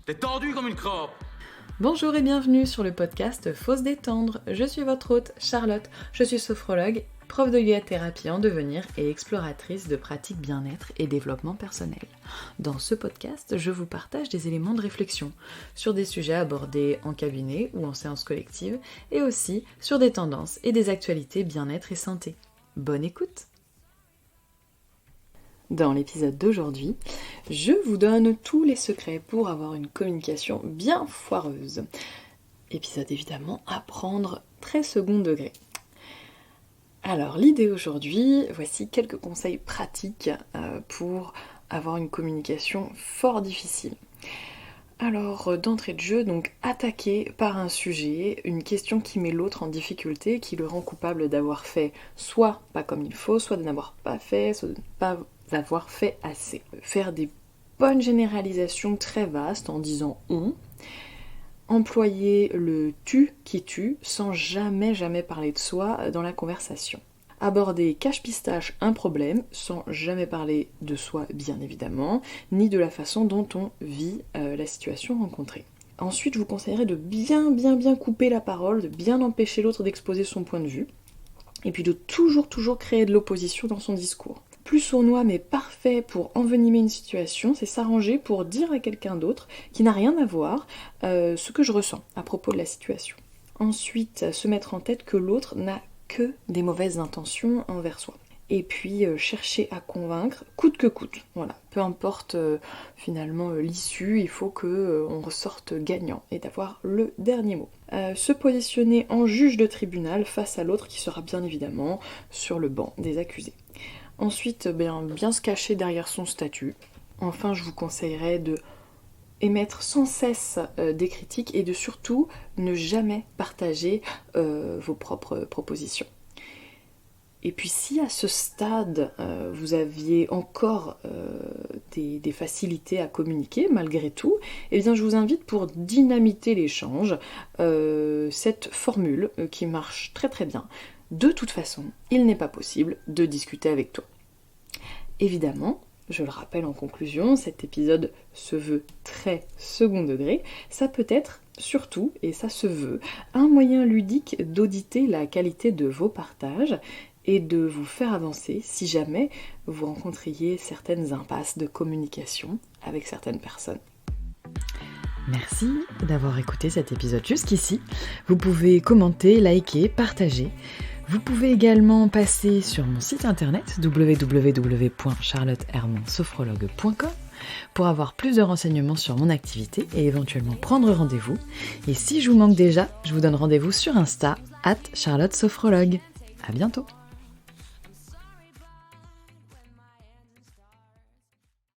T'es tendu comme une crabe. Bonjour et bienvenue sur le podcast Faut se détendre. Je suis votre hôte Charlotte, je suis sophrologue, prof de yoga-thérapie en devenir et exploratrice de pratiques bien-être et développement personnel. Dans ce podcast, je vous partage des éléments de réflexion sur des sujets abordés en cabinet ou en séance collective et aussi sur des tendances et des actualités bien-être et santé. Bonne écoute! Dans l'épisode d'aujourd'hui, je vous donne tous les secrets pour avoir une communication bien foireuse. Épisode évidemment à prendre très second degré. Alors l'idée aujourd'hui, voici quelques conseils pratiques pour avoir une communication fort difficile. Alors d'entrée de jeu, donc attaquer par un sujet, une question qui met l'autre en difficulté, qui le rend coupable d'avoir fait soit pas comme il faut, soit de n'avoir pas fait, soit de ne pas avoir fait assez. Faire des bonnes généralisations très vastes en disant on, employer le tu qui tue sans jamais parler de soi dans la conversation. Aborder cache-pistache un problème sans jamais parler de soi bien évidemment, ni de la façon dont on vit la situation rencontrée. Ensuite, je vous conseillerais de bien couper la parole, de bien empêcher l'autre d'exposer son point de vue, et puis de toujours créer de l'opposition dans son discours. Plus sournois mais parfait pour envenimer une situation, c'est s'arranger pour dire à quelqu'un d'autre qui n'a rien à voir ce que je ressens à propos de la situation. Ensuite, se mettre en tête que l'autre n'a que des mauvaises intentions envers soi. Et puis chercher à convaincre coûte que coûte. Voilà, peu importe finalement l'issue, il faut qu'on ressorte gagnant et d'avoir le dernier mot. Se positionner en juge de tribunal face à l'autre qui sera bien évidemment sur le banc des accusés. Ensuite, bien se cacher derrière son statut. Enfin, je vous conseillerais de émettre sans cesse des critiques et de surtout ne jamais partager vos propres propositions. Et puis si à ce stade vous aviez encore des facilités à communiquer malgré tout, eh bien je vous invite pour dynamiter l'échange cette formule qui marche très bien. De toute façon, il n'est pas possible de discuter avec toi. Évidemment, je le rappelle en conclusion, cet épisode se veut très second degré. Ça peut être surtout, et ça se veut, un moyen ludique d'auditer la qualité de vos partages et de vous faire avancer si jamais vous rencontriez certaines impasses de communication avec certaines personnes. Merci d'avoir écouté cet épisode jusqu'ici. Vous pouvez commenter, liker, partager. Vous pouvez également passer sur mon site internet www.charlottehermansophrologue.com pour avoir plus de renseignements sur mon activité et éventuellement prendre rendez-vous. Et si je vous manque déjà, je vous donne rendez-vous sur Insta @charlottesophrologue. À bientôt.